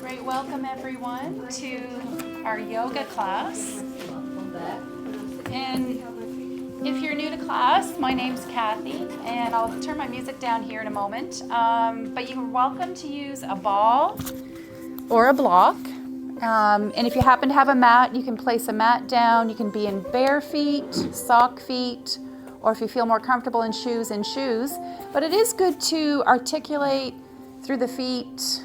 Great, welcome everyone to our yoga class. And if you're new to class, my name's Cathy, and I'll turn my music down here in a moment. But you're welcome to use a ball or a block. And if you happen to have a mat, you can place a mat down. You can be in bare feet, sock feet, or if you feel more comfortable in shoes, But it is good to articulate through the feet,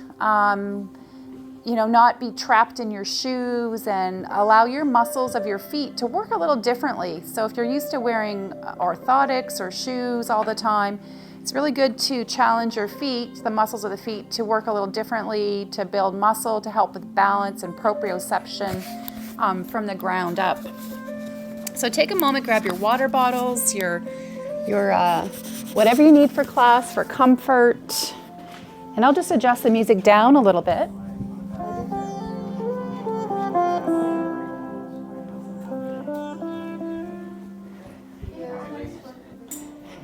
not be trapped in your shoes, and allow your muscles of your feet to work a little differently. So if you're used to wearing orthotics or shoes all the time, it's really good to challenge your feet, the muscles of the feet, to work a little differently, to build muscle, to help with balance and proprioception from the ground up. So take a moment, grab your water bottles, your whatever you need for class, for comfort. And I'll just adjust the music down a little bit.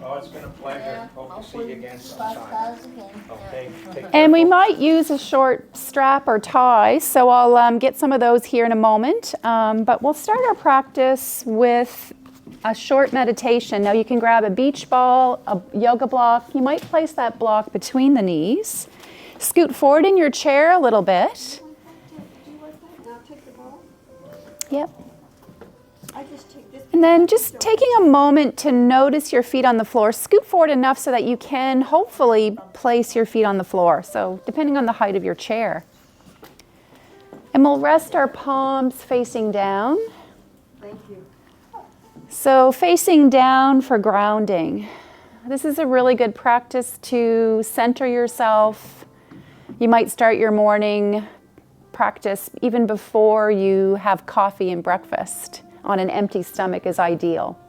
Oh, it's been a pleasure. Hope to see you again sometime. Okay. And we might use a short strap or tie, so I'll get some of those here in a moment. But we'll start our practice with a short meditation. Now you can grab a beach ball, a yoga block. You might place that block between the knees. Scoot forward in your chair a little bit. Yep. And then just taking a moment to notice your feet on the floor. Scoot forward enough so that you can hopefully place your feet on the floor. So depending on the height of your chair. And we'll rest our palms facing down. Thank you. So facing down for grounding. This is a really good practice to center yourself. You might start your morning practice even before you have coffee and breakfast. On an empty stomach is ideal.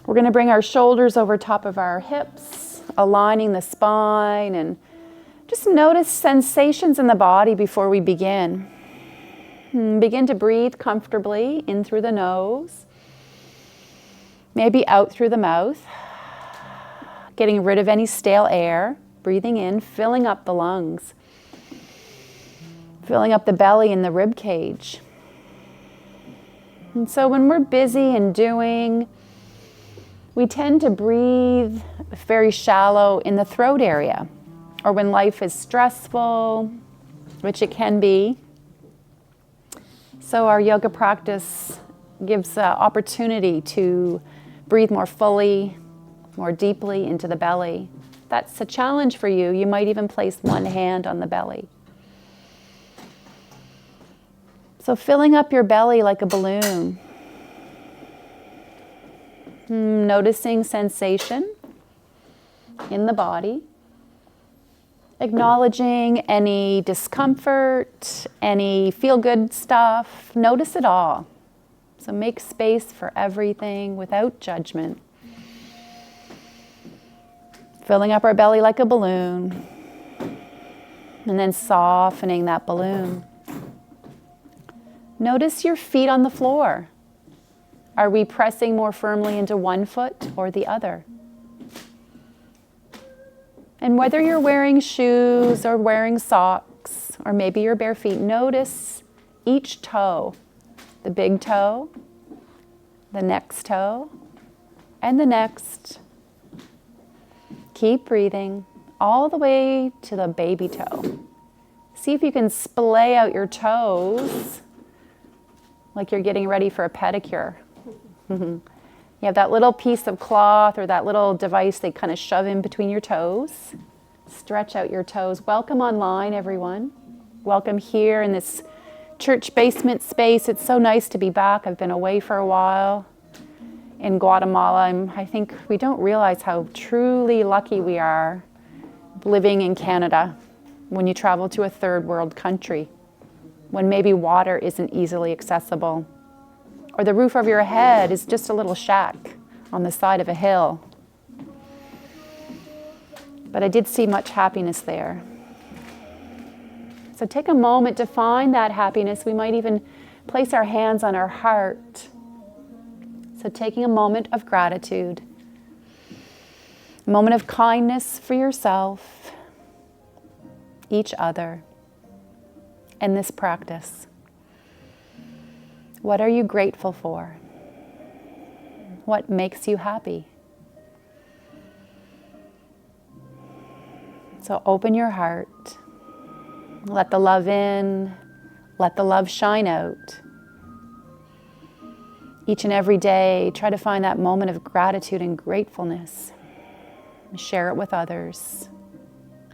We're going to bring our shoulders over top of our hips, aligning the spine, and just notice sensations in the body before we begin. Begin to breathe comfortably in through the nose, maybe out through the mouth, getting rid of any stale air, breathing in, filling up the lungs, filling up the belly and the rib cage. And so when we're busy and doing, we tend to breathe very shallow in the throat area, or when life is stressful, which it can be. So our yoga practice gives opportunity to breathe more fully, more deeply into the belly. That's a challenge for you. You might even place one hand on the belly. So filling up your belly like a balloon. Noticing sensation in the body. Acknowledging any discomfort, any feel-good stuff. Notice it all. So make space for everything without judgment. Filling up our belly like a balloon. And then softening that balloon. Notice your feet on the floor. Are we pressing more firmly into one foot or the other? And whether you're wearing shoes or wearing socks, or maybe your bare feet, notice each toe. The big toe, the next toe, and the next. Keep breathing all the way to the baby toe. See if you can splay out your toes like you're getting ready for a pedicure. You have that little piece of cloth or that little device they kind of shove in between your toes. Stretch out your toes. Welcome online, everyone. Welcome here in this church basement space. It's so nice to be back. I've been away for a while in Guatemala. I think we don't realize how truly lucky we are living in Canada when you travel to a third world country, when maybe water isn't easily accessible, or the roof over your head is just a little shack on the side of a hill. But I did see much happiness there. So take a moment to find that happiness. We might even place our hands on our heart. So taking a moment of gratitude, a moment of kindness for yourself, each other. in this practice? What are you grateful for? What makes you happy? So open your heart. Let the love in. Let the love shine out. Each and every day, try to find that moment of gratitude and gratefulness. Share it with others.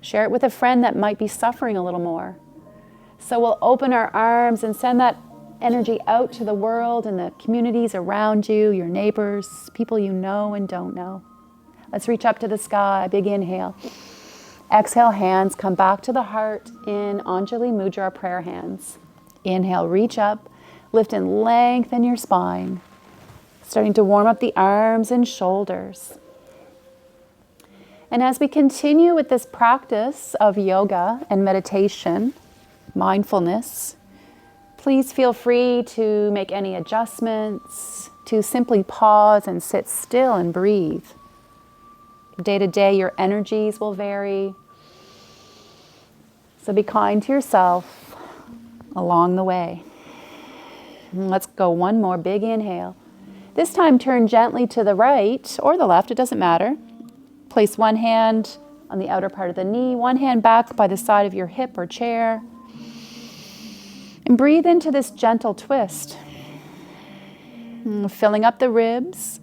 Share it with a friend that might be suffering a little more. So we'll open our arms and send that energy out to the world and the communities around you, your neighbors, people you know and don't know. Let's reach up to the sky. Big inhale. Exhale, hands come back to the heart in Anjali Mudra, prayer hands. Inhale, reach up, lift and lengthen your spine. Starting to warm up the arms and shoulders. And as we continue with this practice of yoga and meditation, mindfulness, please feel free to make any adjustments, to simply pause and sit still and breathe. Day to day, your energies will vary. So be kind to yourself along the way. And let's go one more big inhale. This time turn gently to the right or the left, it doesn't matter. Place one hand on the outer part of the knee, one hand back by the side of your hip or chair. And breathe into this gentle twist. Filling up the ribs,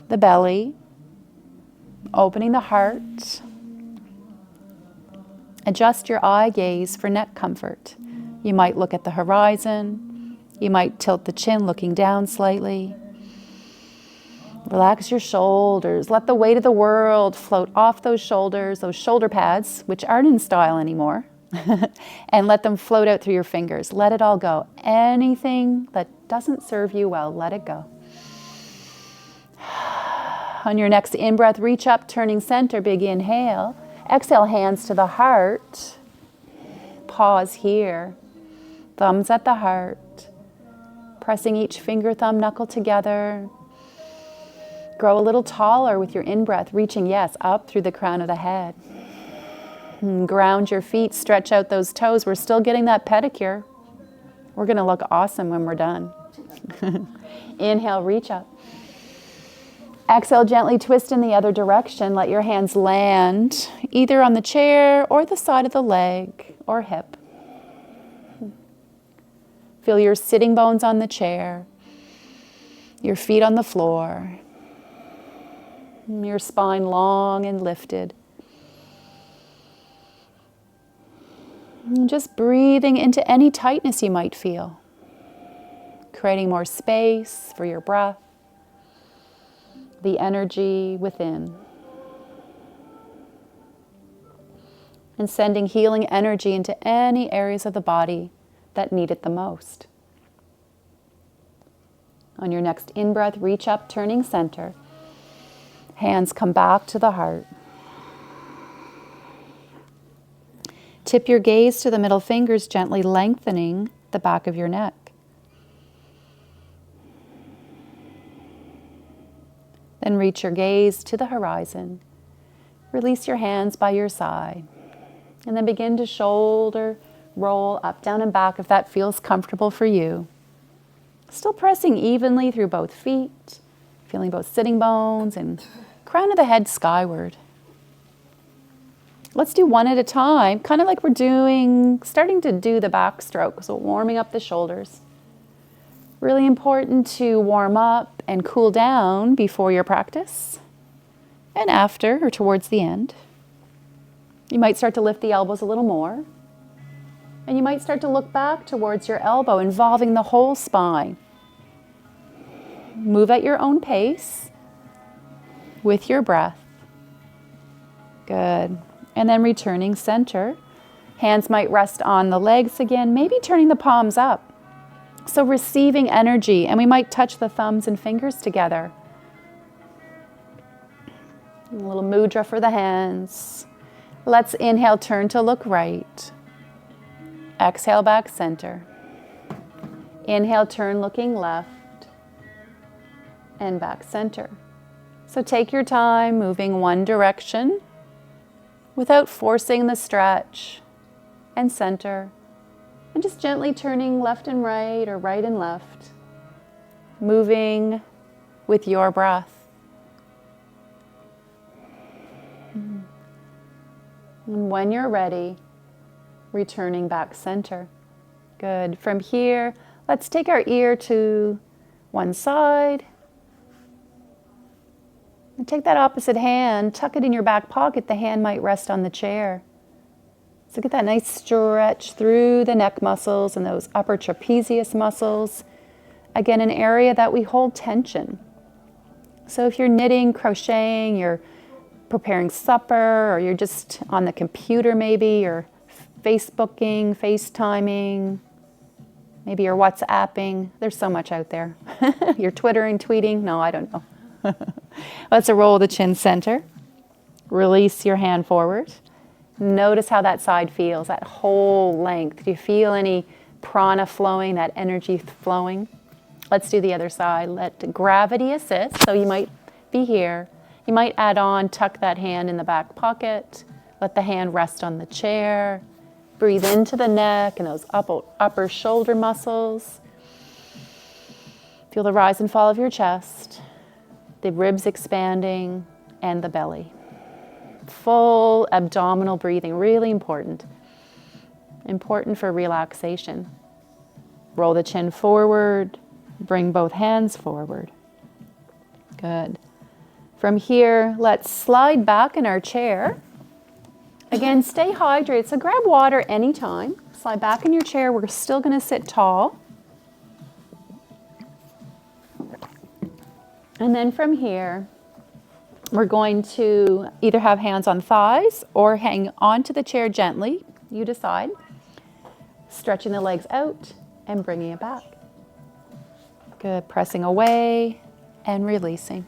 the belly, opening the heart. Adjust your eye gaze for neck comfort. You might look at the horizon. You might tilt the chin, looking down slightly. Relax your shoulders. Let the weight of the world float off those shoulders, those shoulder pads, which aren't in style anymore, and let them float out through your fingers. Let it all go. Anything that doesn't serve you well, let it go. On your next in-breath, reach up, turning center, big inhale. Exhale, hands to the heart. Pause here. Thumbs at the heart. Pressing each finger, thumb, knuckle together. Grow a little taller with your in-breath, reaching, yes, up through the crown of the head. Ground your feet, stretch out those toes. We're still getting that pedicure. We're going to look awesome when we're done. Inhale, reach up. Exhale, gently twist in the other direction. Let your hands land either on the chair or the side of the leg or hip. Feel your sitting bones on the chair, your feet on the floor, your spine long and lifted. And just breathing into any tightness you might feel, creating more space for your breath, the energy within, and sending healing energy into any areas of the body that need it the most. On your next in-breath, reach up, turning center. Hands come back to the heart. Tip your gaze to the middle fingers, gently lengthening the back of your neck. Then reach your gaze to the horizon. Release your hands by your side. And then begin to shoulder roll up, down and back if that feels comfortable for you. Still pressing evenly through both feet, feeling both sitting bones and crown of the head skyward. Let's do one at a time, kind of like we're starting to do the backstroke, so warming up the shoulders. Really important to warm up and cool down before your practice and after or towards the end. You might start to lift the elbows a little more. And you might start to look back towards your elbow, involving the whole spine. Move at your own pace with your breath. Good. And then returning center. Hands might rest on the legs again, maybe turning the palms up. So receiving energy, and we might touch the thumbs and fingers together. A little mudra for the hands. Let's inhale, turn to look right. Exhale, back center. Inhale, turn looking left and back center. So take your time moving one direction without forcing the stretch, and center And just gently turning left and right or right and left, moving with your breath. And when you're ready, returning back center. Good. From here, let's take our ear to one side. And take that opposite hand, tuck it in your back pocket. The hand might rest on the chair. So get that nice stretch through the neck muscles and those upper trapezius muscles. Again, an area that we hold tension. So if you're knitting, crocheting, you're preparing supper, or you're just on the computer maybe, or Facebooking, FaceTiming, maybe you're WhatsApping. There's so much out there. You're Twittering, tweeting. No, I don't know. Let's roll the chin center. Release your hand forward. Notice how that side feels, that whole length. Do you feel any prana flowing, that energy flowing? Let's do the other side. Let gravity assist. So you might be here. You might add on, tuck that hand in the back pocket. Let the hand rest on the chair. Breathe into the neck and those upper shoulder muscles. Feel the rise and fall of your chest, the ribs expanding, and the belly. Full abdominal breathing, really important. Important for relaxation. Roll the chin forward, bring both hands forward. Good. From here, let's slide back in our chair. Again, stay hydrated, so grab water anytime. Slide back in your chair, we're still gonna sit tall. And then from here, we're going to either have hands on thighs or hang onto the chair gently, you decide. Stretching the legs out and bringing it back. Good, pressing away and releasing.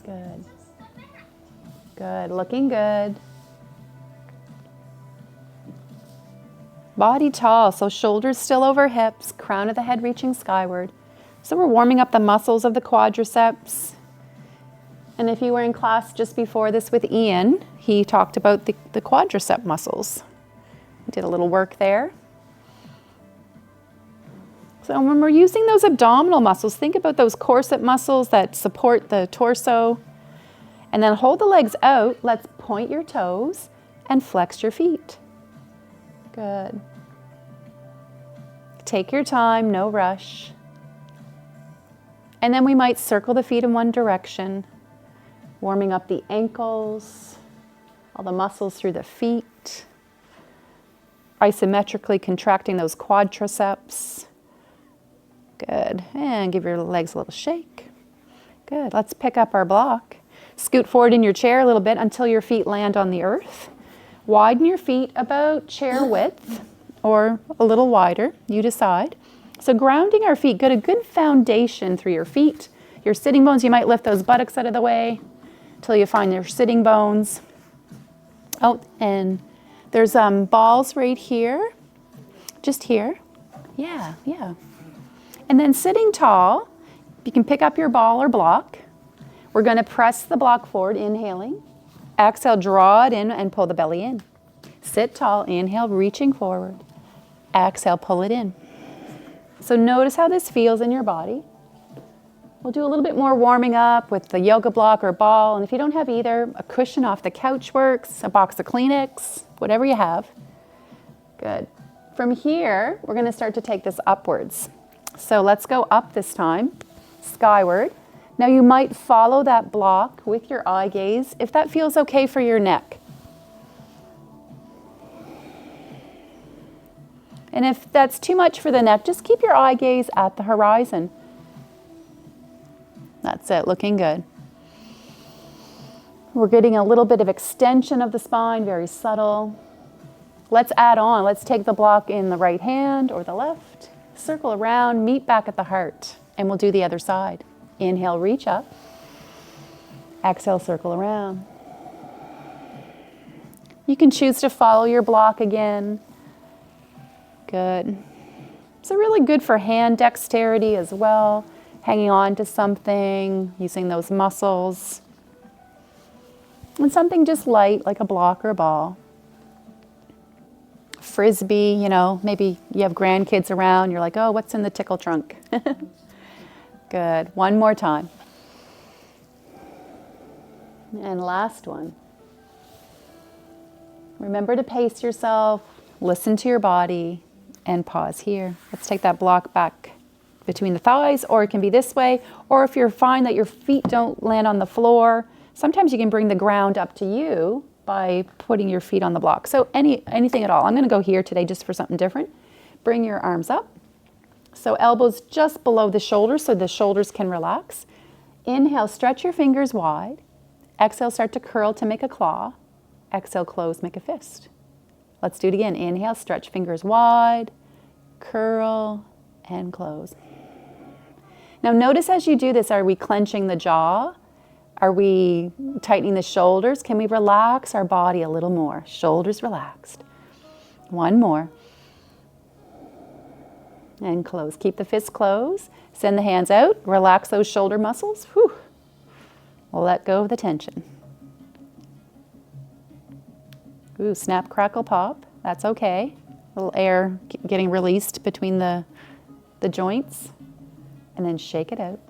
Good. Good, looking good. Body tall, so shoulders still over hips, crown of the head reaching skyward. So we're warming up the muscles of the quadriceps. And if you were in class just before this with Ian, he talked about the quadricep muscles. We did a little work there. So when we're using those abdominal muscles, think about those corset muscles that support the torso. And then hold the legs out. Let's point your toes and flex your feet. Good. Take your time, no rush. And then we might circle the feet in one direction, warming up the ankles, all the muscles through the feet, isometrically contracting those quadriceps. Good. And give your legs a little shake. Good. Let's pick up our block. Scoot forward in your chair a little bit until your feet land on the earth. Widen your feet about chair width or a little wider, you decide. So grounding our feet, get a good foundation through your feet. Your sitting bones, you might lift those buttocks out of the way until you find your sitting bones. Oh, and there's balls right here, just here. Yeah. And then sitting tall, you can pick up your ball or block. We're going to press the block forward, inhaling. Exhale, draw it in and pull the belly in. Sit tall, inhale, reaching forward. Exhale, pull it in. So notice how this feels in your body. We'll do a little bit more warming up with the yoga block or ball. And if you don't have either, a cushion off the couch works, a box of Kleenex, whatever you have. Good. From here, we're going to start to take this upwards. So let's go up this time, skyward. Now you might follow that block with your eye gaze if that feels okay for your neck. And if that's too much for the neck, just keep your eye gaze at the horizon. That's it, looking good. We're getting a little bit of extension of the spine, very subtle. Let's add on. Let's take the block in the right hand or the left. Circle around, meet back at the heart, and we'll do the other side. Inhale, reach up. Exhale, circle around. You can choose to follow your block again. Good. So really good for hand dexterity as well. Hanging on to something, using those muscles. And something just light, like a block or a ball. frisbee, you know, maybe you have grandkids around, you're like, oh, what's in the tickle trunk? Good. One more time. And last one. Remember to pace yourself, listen to your body, and pause here. Let's take that block back between the thighs, or it can be this way, or if you're fine that your feet don't land on the floor, sometimes you can bring the ground up to you by putting your feet on the block. So anything at all. I'm going to go here today just for something different. Bring your arms up. So elbows just below the shoulders so the shoulders can relax. Inhale, stretch your fingers wide. Exhale, start to curl to make a claw. Exhale, close, make a fist. Let's do it again. Inhale, stretch fingers wide, curl, and close. Now notice as you do this, are we clenching the jaw? Are we tightening the shoulders? Can we relax our body a little more? Shoulders relaxed. One more. And close. Keep the fists closed. Send the hands out. Relax those shoulder muscles. Whew. Let go of the tension. Ooh, snap, crackle, pop. That's okay. A little air getting released between the joints. And then shake it out.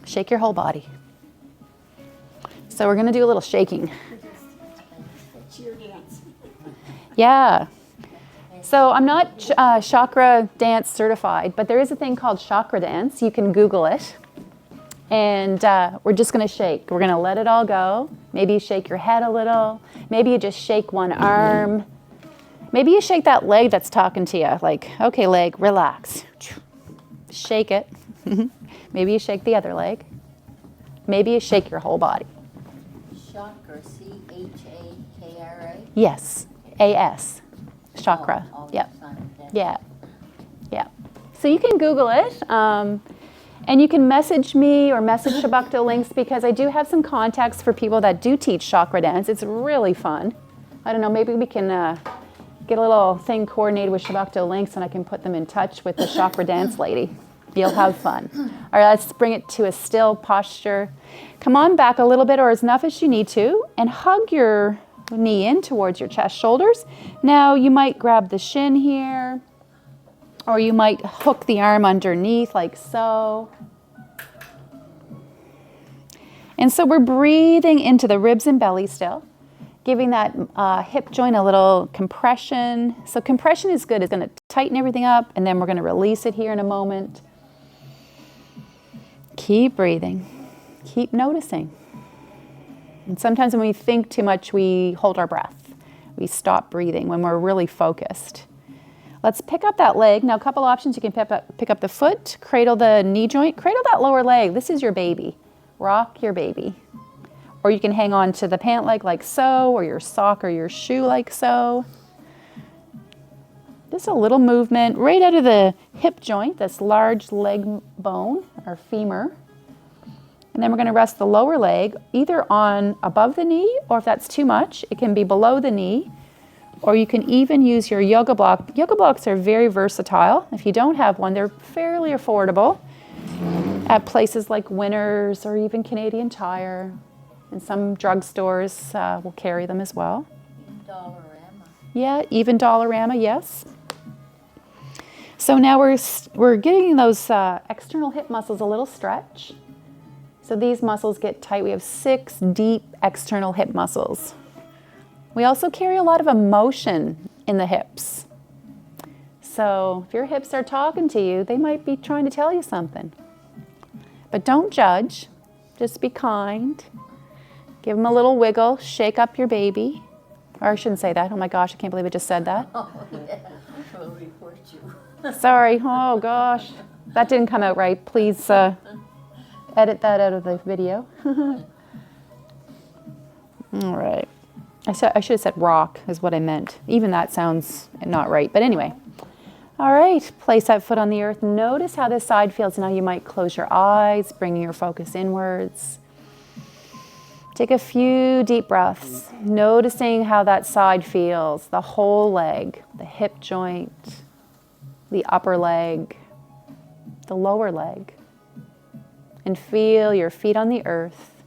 Shake your whole body. So we're going to do a little shaking. Cheer dance. Yeah. So I'm not chakra dance certified, but there is a thing called chakra dance. You can Google it. And we're just going to shake. We're going to let it all go. Maybe you shake your head a little. Maybe you just shake one arm. Maybe you shake that leg that's talking to you. Like, okay, leg, relax. Shake it. Maybe you shake the other leg. Maybe you shake your whole body. Chakra, C-H-A-K-R-A? Yes, A-S, chakra. Yep. Yeah, yeah. So you can Google it, and you can message me or message Shabakta links because I do have some contacts for people that do teach chakra dance. It's really fun. I don't know, maybe we can get a little thing coordinated with Shabakta links and I can put them in touch with the chakra dance lady. You'll have fun. All right, let's bring it to a still posture. Come on back a little bit or as enough as you need to and hug your knee in towards your chest, shoulders. Now you might grab the shin here or you might hook the arm underneath like so. And so we're breathing into the ribs and belly still, giving that hip joint a little compression. So compression is good. It's going to tighten everything up and then we're going to release it here in a moment. Keep breathing. Keep noticing. And sometimes when we think too much, we hold our breath. We stop breathing when we're really focused. Let's pick up that leg. Now, a couple options. You can pick up the foot, cradle the knee joint, cradle that lower leg. This is your baby. Rock your baby. Or you can hang on to the pant leg like so, or your sock or your shoe like so. Just a little movement right out of the hip joint, this large leg bone or femur. And then we're going to rest the lower leg either on above the knee, or if that's too much, it can be below the knee. Or you can even use your yoga block. Yoga blocks are very versatile. If you don't have one, they're fairly affordable at places like Winners or even Canadian Tire. And some drugstores will carry them as well. Dollarama. Yeah, even Dollarama, yes. So now we're getting those external hip muscles a little stretch. So these muscles get tight. We have 6 deep external hip muscles. We also carry a lot of emotion in the hips. So if your hips are talking to you, they might be trying to tell you something. But don't judge. Just be kind. Give them a little wiggle. Shake up your baby. Or I shouldn't say that. Oh my gosh, I can't believe I just said that. Oh, yeah. We'll report you. Sorry. Oh gosh. That didn't come out right. Please edit that out of the video. All right. I should have said rock is what I meant. Even that sounds not right. But anyway. All right. Place that foot on the earth. Notice how this side feels. Now you might close your eyes, bringing your focus inwards. Take a few deep breaths, noticing how that side feels, the whole leg, the hip joint, the upper leg, the lower leg. And feel your feet on the earth,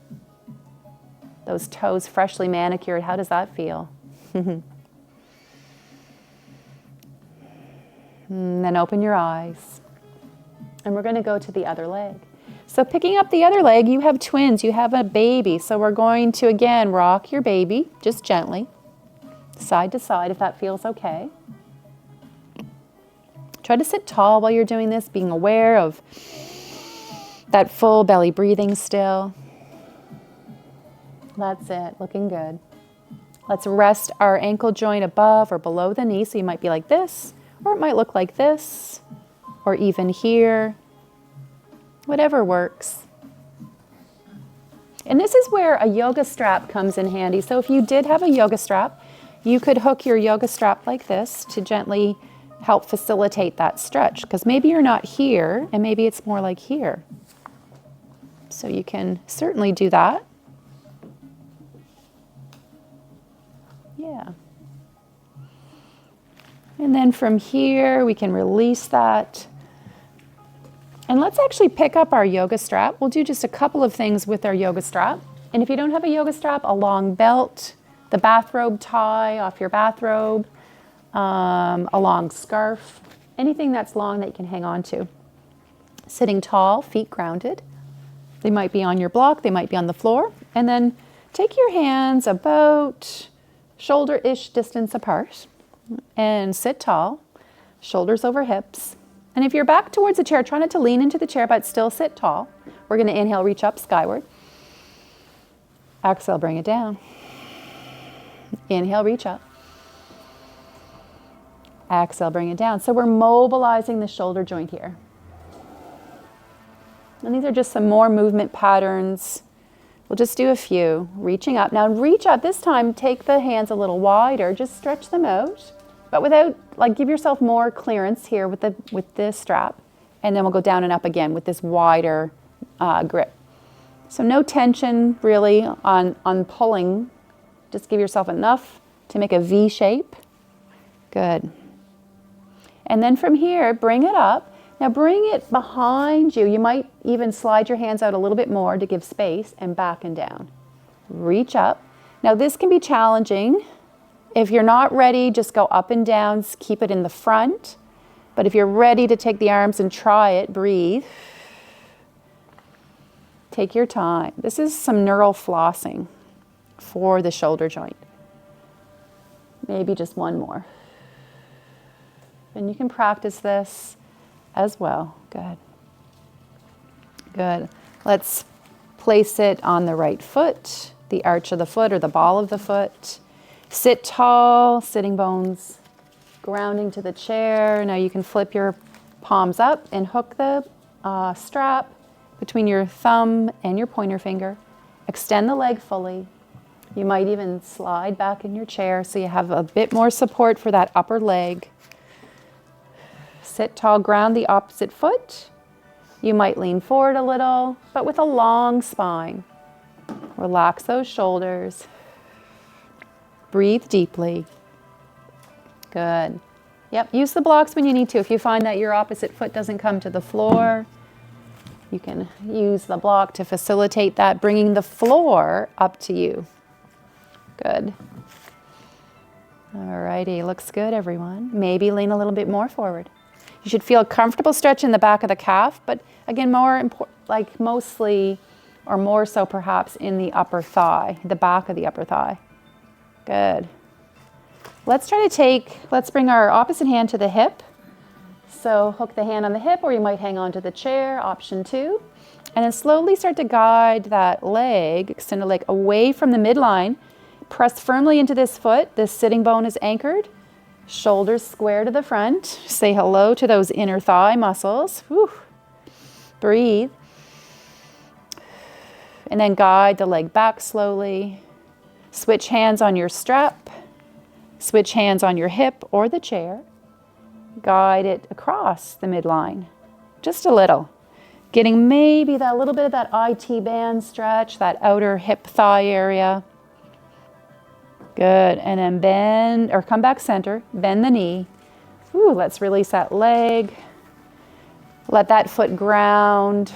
those toes freshly manicured. How does that feel? And then open your eyes. And we're going to go to the other leg. So picking up the other leg, you have twins, you have a baby. So we're going to, again, rock your baby, just gently, side to side, if that feels okay. Try to sit tall while you're doing this, being aware of that full belly breathing still. That's it, looking good. Let's rest our ankle joint above or below the knee. So you might be like this, or it might look like this, or even here. Whatever works. And this is where a yoga strap comes in handy. So if you did have a yoga strap, you could hook your yoga strap like this to gently help facilitate that stretch. Because maybe you're not here, and maybe it's more like here. So you can certainly do that. Yeah. And then from here, we can release that. And let's actually pick up our yoga strap. We'll do just a couple of things with our yoga strap. And if you don't have a yoga strap, a long belt, the bathrobe tie off your bathrobe, a long scarf, anything that's long that you can hang on to. Sitting tall, feet grounded. They might be on your block, they might be on the floor. And then take your hands about shoulder-ish distance apart and sit tall, shoulders over hips. And if you're back towards the chair, try not to lean into the chair, but still sit tall. We're going to inhale, reach up skyward. Exhale, bring it down. Inhale, reach up. Exhale, bring it down. So we're mobilizing the shoulder joint here. And these are just some more movement patterns. We'll just do a few. Reaching up. Now reach up. This time, take the hands a little wider. Just stretch them out. But without, give yourself more clearance here with this strap. And then we'll go down and up again with this wider grip. So no tension really on pulling. Just give yourself enough to make a V shape. Good. And then from here, bring it up. Now bring it behind you. You might even slide your hands out a little bit more to give space, and back and down. Reach up. Now this can be challenging. If you're not ready, just go up and down, keep it in the front. But if you're ready to take the arms and try it, breathe. Take your time. This is some neural flossing for the shoulder joint. Maybe just one more. And you can practice this as well. Good. Good. Let's place it on the right foot, the arch of the foot or the ball of the foot. Sit tall, sitting bones grounding to the chair. Now you can flip your palms up and hook the strap between your thumb and your pointer finger. Extend the leg fully. You might even slide back in your chair so you have a bit more support for that upper leg. Sit tall, ground the opposite foot. You might lean forward a little, but with a long spine. Relax those shoulders. Breathe deeply. Good. Yep, use the blocks when you need to. If you find that your opposite foot doesn't come to the floor, you can use the block to facilitate that, bringing the floor up to you. Good. All righty, looks good, everyone. Maybe lean a little bit more forward. You should feel a comfortable stretch in the back of the calf, but again, mostly or more so perhaps in the upper thigh, the back of the upper thigh. Good. Let's bring our opposite hand to the hip. So hook the hand on the hip, or you might hang on to the chair, option 2. And then slowly start to guide that leg, extend the leg away from the midline. Press firmly into this foot. This sitting bone is anchored. Shoulders square to the front. Say hello to those inner thigh muscles. Whew. Breathe. And then guide the leg back slowly. Switch hands on your strap. Switch hands on your hip or the chair. Guide it across the midline. Just a little. Getting maybe that little bit of that IT band stretch, that outer hip thigh area. Good. And then bend or come back center. Bend the knee. Ooh, let's release that leg. Let that foot ground.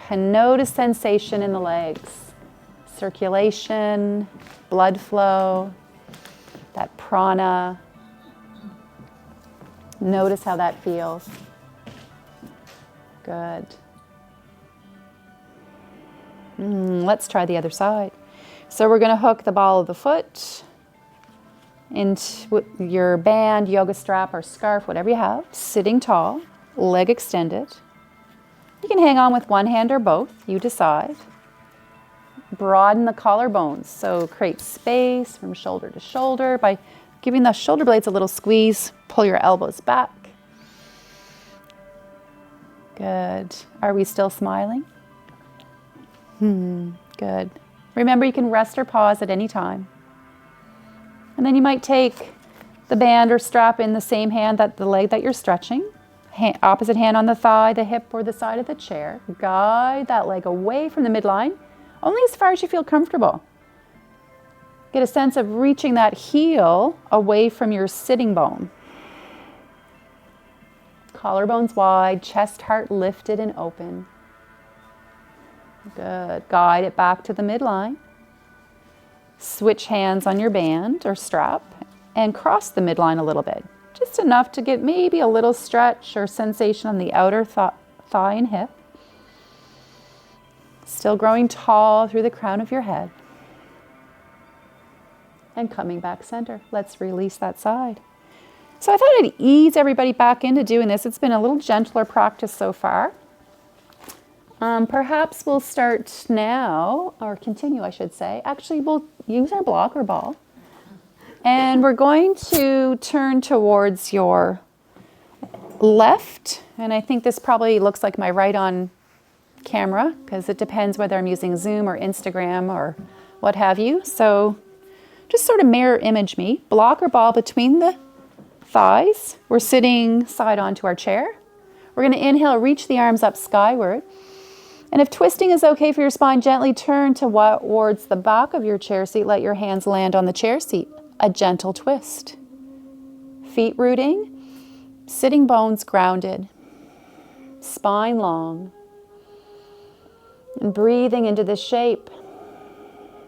And notice sensation in the legs. Circulation, blood flow, that prana. Notice how that feels. Good. Let's try the other side. So we're going to hook the ball of the foot into your band, yoga strap, or scarf, whatever you have, sitting tall, leg extended. You can hang on with one hand or both, you decide. Broaden the collarbones, so create space from shoulder to shoulder by giving the shoulder blades a little squeeze. Pull your elbows back. Good. Are we still smiling? Good. Remember, you can rest or pause at any time. And then you might take the band or strap in the same hand, that the leg that you're stretching. Opposite hand on the thigh, the hip, or the side of the chair. Guide that leg away from the midline, only as far as you feel comfortable. Get a sense of reaching that heel away from your sitting bone. Collarbones wide, chest, heart lifted and open. Good. Guide it back to the midline. Switch hands on your band or strap and cross the midline a little bit. Just enough to get maybe a little stretch or sensation on the outer thigh and hip. Still growing tall through the crown of your head. And coming back center. Let's release that side. So I thought I'd ease everybody back into doing this. It's been a little gentler practice so far. Perhaps we'll start now, or continue I should say. Actually, we'll use our block or ball. And we're going to turn towards your left. And I think this probably looks like my right on camera, because it depends whether I'm using Zoom or Instagram or what have you. So just sort of mirror image me. Block or ball between the thighs. We're sitting side onto our chair. We're going to inhale, reach the arms up skyward. And if twisting is okay for your spine, gently turn towards the back of your chair seat. Let your hands land on the chair seat. A gentle twist. Feet rooting, sitting bones grounded, spine long. And breathing into this shape.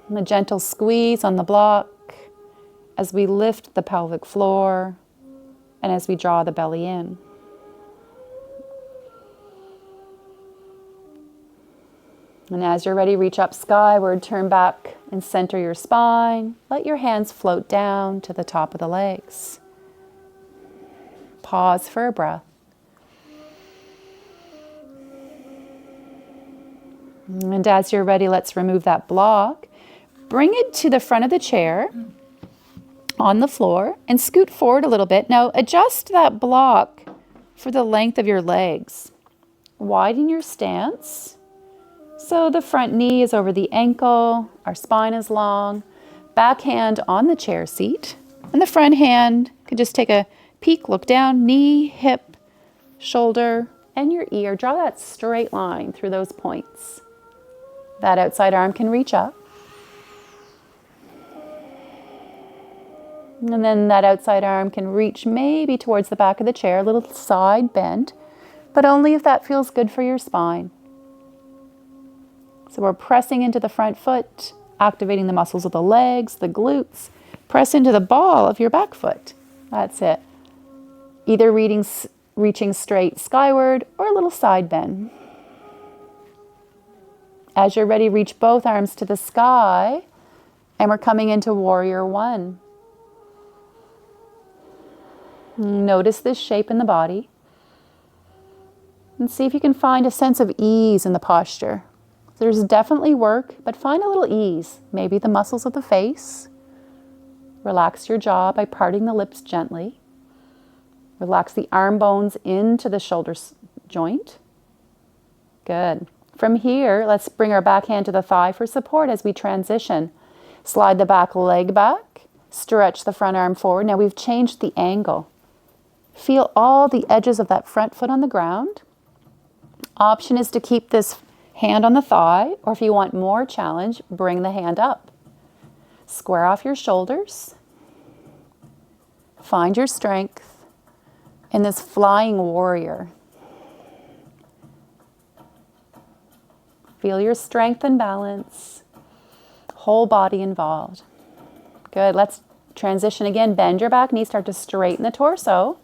And a gentle squeeze on the block as we lift the pelvic floor and as we draw the belly in. And as you're ready, reach up skyward, turn back and center your spine. Let your hands float down to the top of the legs. Pause for a breath. And as you're ready, let's remove that block. Bring it to the front of the chair on the floor and scoot forward a little bit. Now adjust that block for the length of your legs. Widen your stance. So the front knee is over the ankle, our spine is long, back hand on the chair seat, and the front hand could just take a peek, look down, knee, hip, shoulder, and your ear. Draw that straight line through those points. That outside arm can reach up. And then that outside arm can reach maybe towards the back of the chair, a little side bend, but only if that feels good for your spine. So we're pressing into the front foot, activating the muscles of the legs, the glutes. Press into the ball of your back foot. That's it. Either reaching straight skyward or a little side bend. As you're ready, reach both arms to the sky, and we're coming into warrior one. Notice this shape in the body, and see if you can find a sense of ease in the posture. There's definitely work, but find a little ease. Maybe the muscles of the face. Relax your jaw by parting the lips gently. Relax the arm bones into the shoulder joint. Good. From here, let's bring our back hand to the thigh for support as we transition. Slide the back leg back. Stretch the front arm forward. Now we've changed the angle. Feel all the edges of that front foot on the ground. Option is to keep this hand on the thigh, or if you want more challenge, bring the hand up. Square off your shoulders. Find your strength in this flying warrior. Feel your strength and balance. Whole body involved. Good. Let's transition again. Bend your back knee. Start to straighten the torso.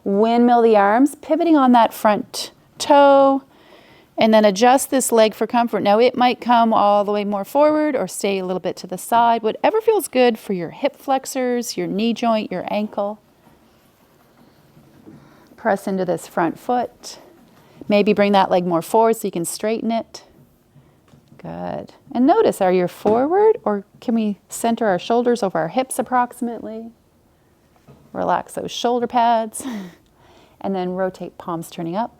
Windmill the arms, pivoting on that front toe, and then adjust this leg for comfort. Now it might come all the way more forward or stay a little bit to the side, whatever feels good for your hip flexors, your knee joint, your ankle. Press into this front foot. Maybe bring that leg more forward so you can straighten it. Good. And notice, are you forward, or can we center our shoulders over our hips approximately? Relax those shoulder pads. And then rotate, palms turning up,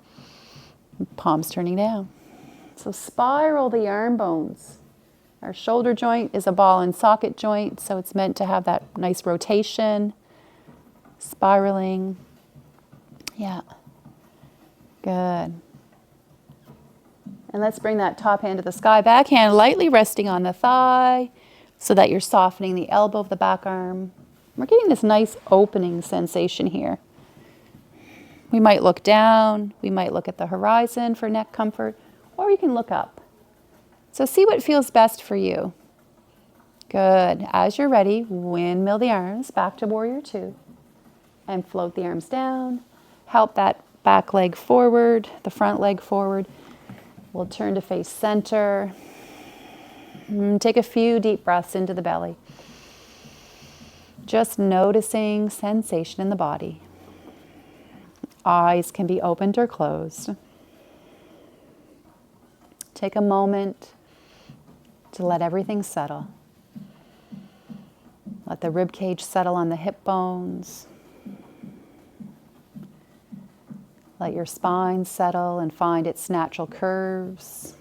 palms turning down. So spiral the arm bones. Our shoulder joint is a ball and socket joint, so it's meant to have that nice rotation, spiraling. Yeah. Good. And let's bring that top hand to the sky. Back hand lightly resting on the thigh so that you're softening the elbow of the back arm. We're getting this nice opening sensation here. We might look down. We might look at the horizon for neck comfort, or you can look up. So see what feels best for you. Good. As you're ready, windmill the arms back to warrior two and float the arms down. Help that back leg forward, the front leg forward. We'll turn to face center. Take a few deep breaths into the belly. Just noticing sensation in the body. Eyes can be opened or closed. Take a moment to let everything settle. Let the rib cage settle on the hip bones. Let your spine settle and find its natural curves.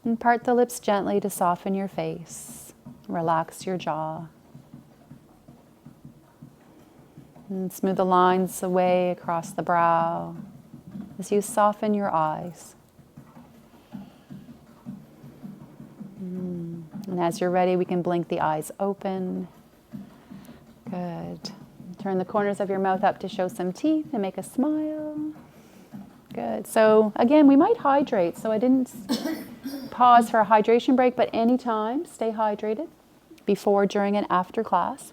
And part the lips gently to soften your face. Relax your jaw. And smooth the lines away across the brow as you soften your eyes. And as you're ready, we can blink the eyes open. Good. Turn the corners of your mouth up to show some teeth and make a smile. Good. So again, we might hydrate. So I didn't pause for a hydration break, but anytime, stay hydrated before, during, and after class.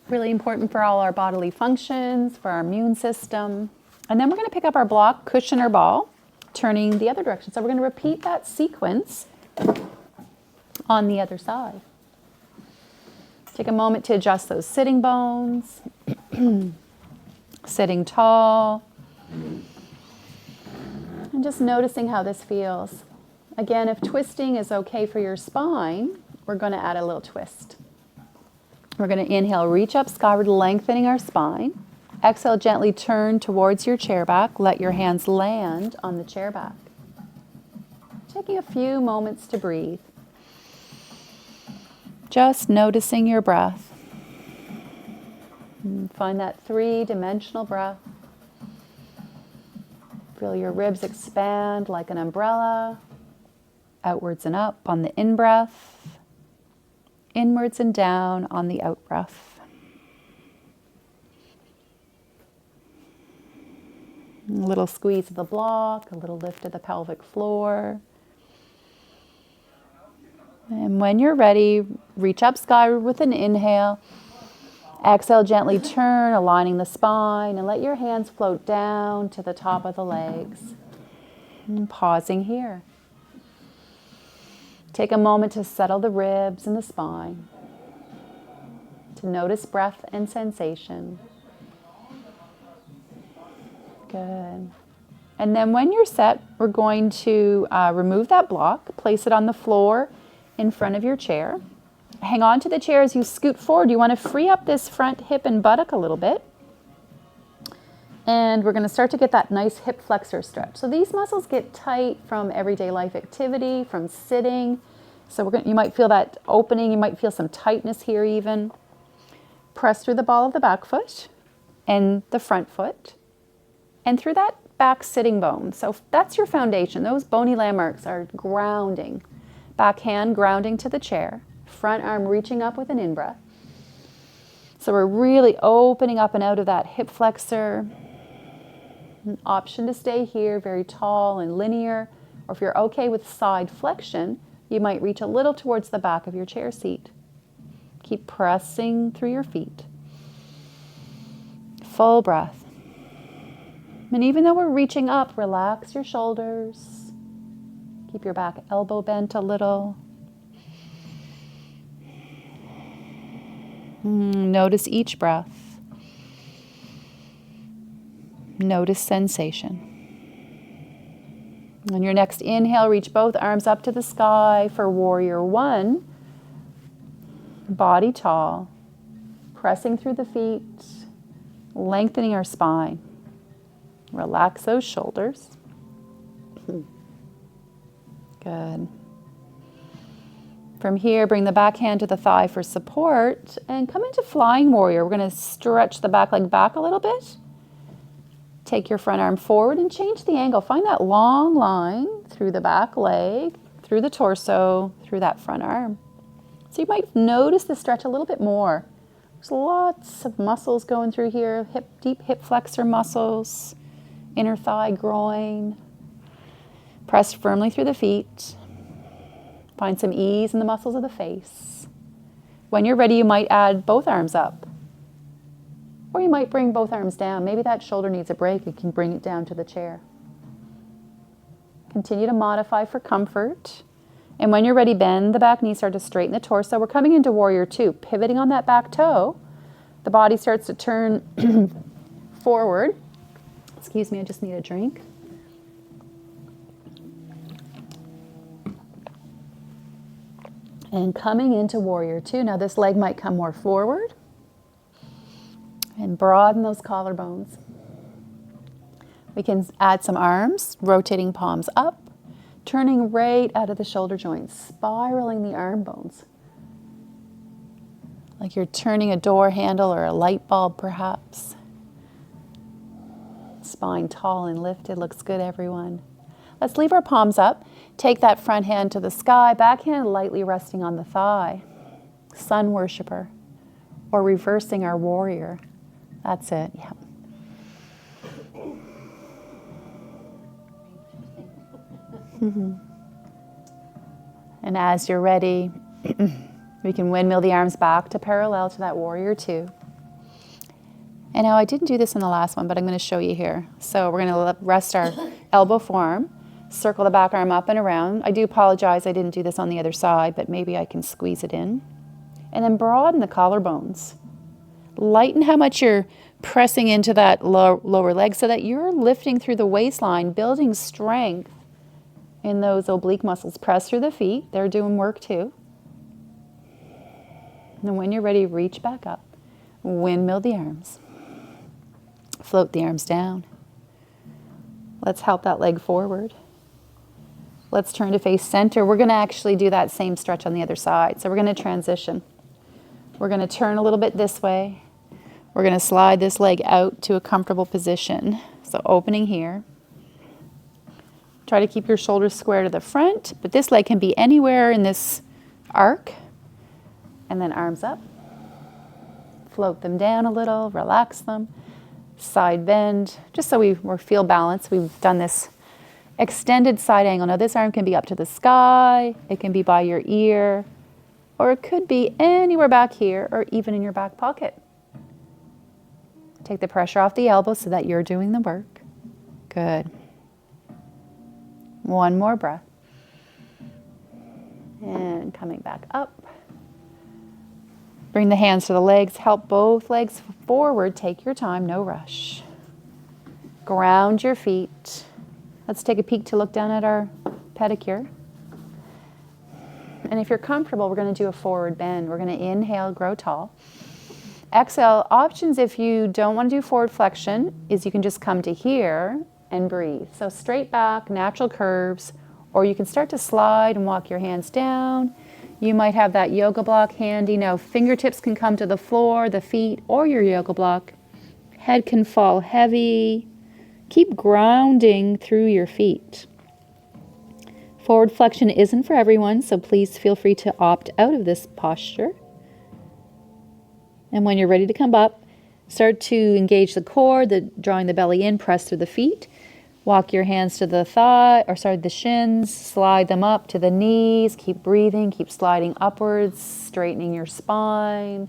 Really important for all our bodily functions, for our immune system. And then we're going to pick up our block, cushion, or ball, turning the other direction. So we're going to repeat that sequence on the other side. Take a moment to adjust those sitting bones, sitting tall, and just noticing how this feels. Again, if twisting is okay for your spine, we're going to add a little twist. We're going to inhale, reach up skyward, lengthening our spine. Exhale, gently turn towards your chair back. Let your hands land on the chair back. Taking a few moments to breathe. Just noticing your breath. And find that three-dimensional breath. Feel your ribs expand like an umbrella, outwards and up on the in-breath, inwards and down on the out-breath. A little squeeze of the block, a little lift of the pelvic floor. And when you're ready, reach up skyward with an inhale. Exhale, gently turn, aligning the spine, and let your hands float down to the top of the legs. And pausing here. Take a moment to settle the ribs and the spine. To notice breath and sensation. Good. And then when you're set, we're going to remove that block, place it on the floor in front of your chair. Hang on to the chair as you scoot forward. You want to free up this front hip and buttock a little bit. And we're going to start to get that nice hip flexor stretch. So these muscles get tight from everyday life activity, from sitting. So you might feel that opening. You might feel some tightness here even. Press through the ball of the back foot and the front foot. And through that back sitting bone. So that's your foundation. Those bony landmarks are grounding. Back hand grounding to the chair. Front arm reaching up with an in-breath. So we're really opening up and out of that hip flexor. An option to stay here, very tall and linear. Or if you're okay with side flexion, you might reach a little towards the back of your chair seat. Keep pressing through your feet. Full breath. And even though we're reaching up, relax your shoulders. Keep your back elbow bent a little. Notice each breath. Notice sensation. On your next inhale, reach both arms up to the sky for warrior one. Body tall. Pressing through the feet. Lengthening our spine. Relax those shoulders. Good. From here, bring the back hand to the thigh for support and come into flying warrior. We're going to stretch the back leg back a little bit. Take your front arm forward and change the angle. Find that long line through the back leg, through the torso, through that front arm. So you might notice the stretch a little bit more. There's lots of muscles going through here, deep hip flexor muscles, inner thigh, groin. Press firmly through the feet. Find some ease in the muscles of the face. When you're ready, you might add both arms up. Or you might bring both arms down. Maybe that shoulder needs a break. You can bring it down to the chair. Continue to modify for comfort. And when you're ready, bend the back knee, start to straighten the torso. We're coming into warrior two, pivoting on that back toe. The body starts to turn forward. Excuse me, I just need a drink. And coming into warrior two. Now this leg might come more forward. And broaden those collarbones. We can add some arms, rotating palms up. Turning right out of the shoulder joints, spiraling the arm bones. Like you're turning a door handle or a light bulb perhaps. Spine tall and lifted, looks good everyone. Let's leave our palms up. Take that front hand to the sky, back hand lightly resting on the thigh. Sun worshiper, or reversing our warrior. That's it, yeah. And as you're ready, we can windmill the arms back to parallel to that warrior two. And now I didn't do this in the last one, but I'm going to show you here. So we're going to rest our elbow forearm, circle the back arm up and around. I do apologize I didn't do this on the other side, but maybe I can squeeze it in. And then broaden the collarbones. Lighten how much you're pressing into that lower leg so that you're lifting through the waistline, building strength in those oblique muscles. Press through the feet. They're doing work too. And when you're ready, reach back up. Windmill the arms. Float the arms down. Let's help that leg forward. Let's turn to face center. We're going to actually do that same stretch on the other side. So we're going to transition. We're going to turn a little bit this way. We're going to slide this leg out to a comfortable position. So opening here. Try to keep your shoulders square to the front, but this leg can be anywhere in this arc. And then arms up. Float them down a little, relax them. Side bend, just so we feel balanced. We've done this extended side angle. Now this arm can be up to the sky, it can be by your ear, or it could be anywhere back here or even in your back pocket. Take the pressure off the elbow so that you're doing the work. Good. One more breath. And coming back up. Bring the hands to the legs. Help both legs forward. Take your time, no rush. Ground your feet. Let's take a peek to look down at our pedicure. And if you're comfortable, we're going to do a forward bend. We're going to inhale, grow tall. Exhale. Options if you don't want to do forward flexion is you can just come to here and breathe. So straight back, natural curves, or you can start to slide and walk your hands down. You might have that yoga block handy. Now fingertips can come to the floor, the feet, or your yoga block. Head can fall heavy. Keep grounding through your feet. Forward flexion isn't for everyone, so please feel free to opt out of this posture. And when you're ready to come up, start to engage the core, drawing the belly in, press through the feet. Walk your hands to the the shins, slide them up to the knees. Keep breathing, keep sliding upwards, straightening your spine.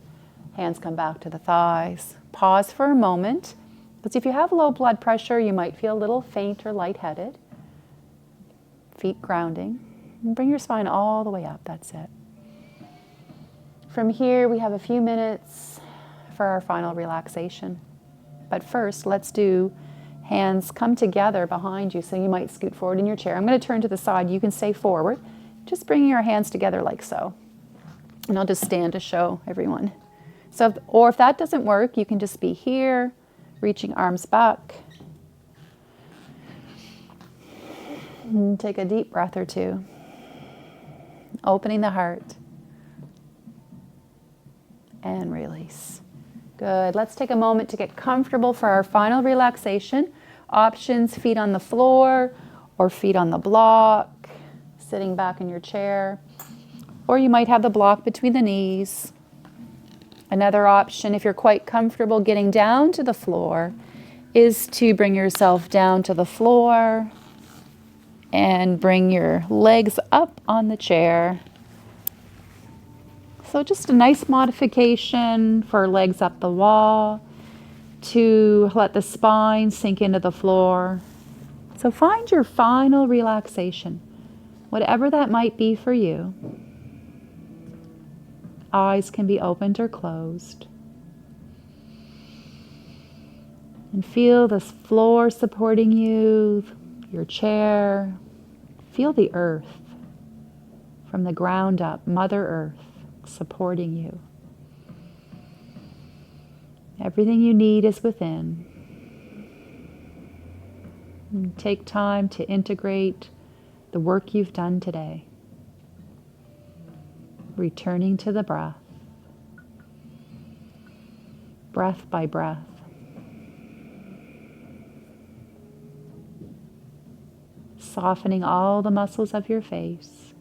Hands come back to the thighs. Pause for a moment, because if you have low blood pressure, you might feel a little faint or lightheaded. Feet grounding. And bring your spine all the way up, that's it. From here, we have a few minutes for our final relaxation. But first, let's do hands come together behind you, so you might scoot forward in your chair. I'm going to turn to the side. You can stay forward. Just bringing your hands together like so. And I'll just stand to show everyone. Or if that doesn't work, you can just be here, reaching arms back. And take a deep breath or two. Opening the heart. And release. Good. Let's take a moment to get comfortable for our final relaxation. Options, feet on the floor or feet on the block, sitting back in your chair. Or you might have the block between the knees. Another option, if you're quite comfortable getting down to the floor, is to bring yourself down to the floor and bring your legs up on the chair. So just a nice modification for legs up the wall to let the spine sink into the floor. So find your final relaxation, whatever that might be for you. Eyes can be opened or closed. And feel this floor supporting you, your chair. Feel the earth from the ground up, Mother Earth supporting you. Everything you need is within. And take time to integrate the work you've done today. Returning to the breath, breath by breath. Softening all the muscles of your face.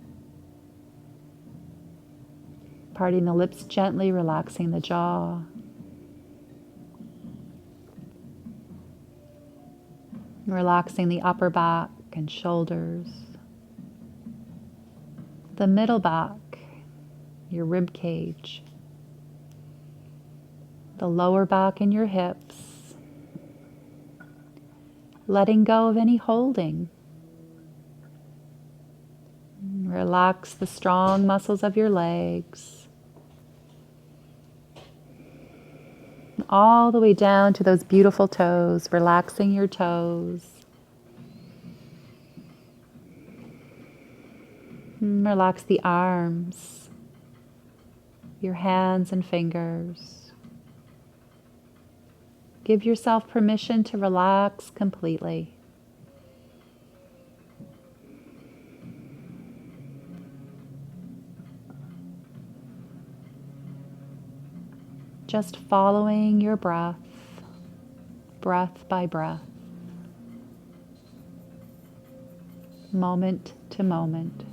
Parting the lips gently, relaxing the jaw. Relaxing the upper back and shoulders. The middle back, your rib cage. The lower back and your hips. Letting go of any holding. Relax the strong muscles of your legs. All the way down to those beautiful toes, relaxing your toes. Relax the arms, your hands and fingers. Give yourself permission to relax completely. Just following your breath, breath by breath, moment to moment.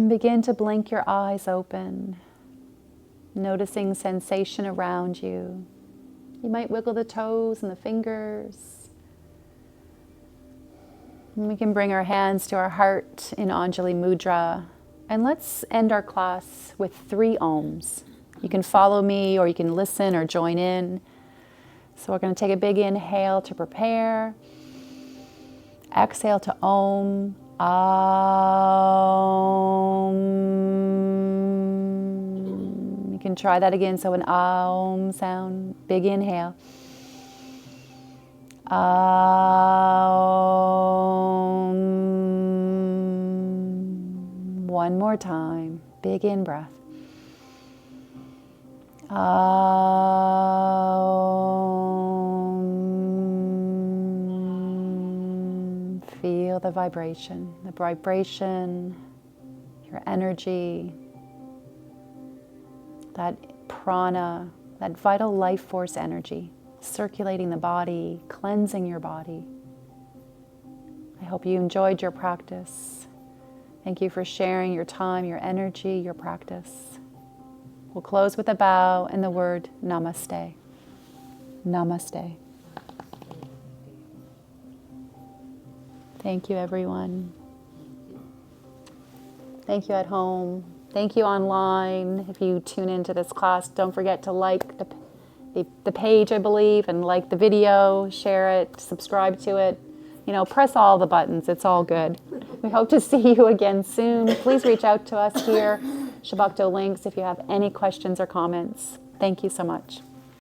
Begin to blink your eyes open, noticing sensation around you. You might wiggle the toes and the fingers. And we can bring our hands to our heart in Anjali Mudra. And let's end our class with 3 ohms. You can follow me, or you can listen or join in. So we're going to take a big inhale to prepare. Exhale to Om. Aum. You can try that again. So an Aum sound. Big inhale. Aum. One more time. Big in breath. Feel the vibration, your energy, that prana, that vital life force energy, circulating the body, cleansing your body. I hope you enjoyed your practice. Thank you for sharing your time, your energy, your practice. We'll close with a bow and the word namaste. Namaste. Thank you, everyone. Thank you at home. Thank you online. If you tune into this class, don't forget to like the page, I believe, and like the video, share it, subscribe to it. You know, press all the buttons. It's all good. We hope to see you again soon. Please reach out to us here, Shabakto Links, if you have any questions or comments. Thank you so much.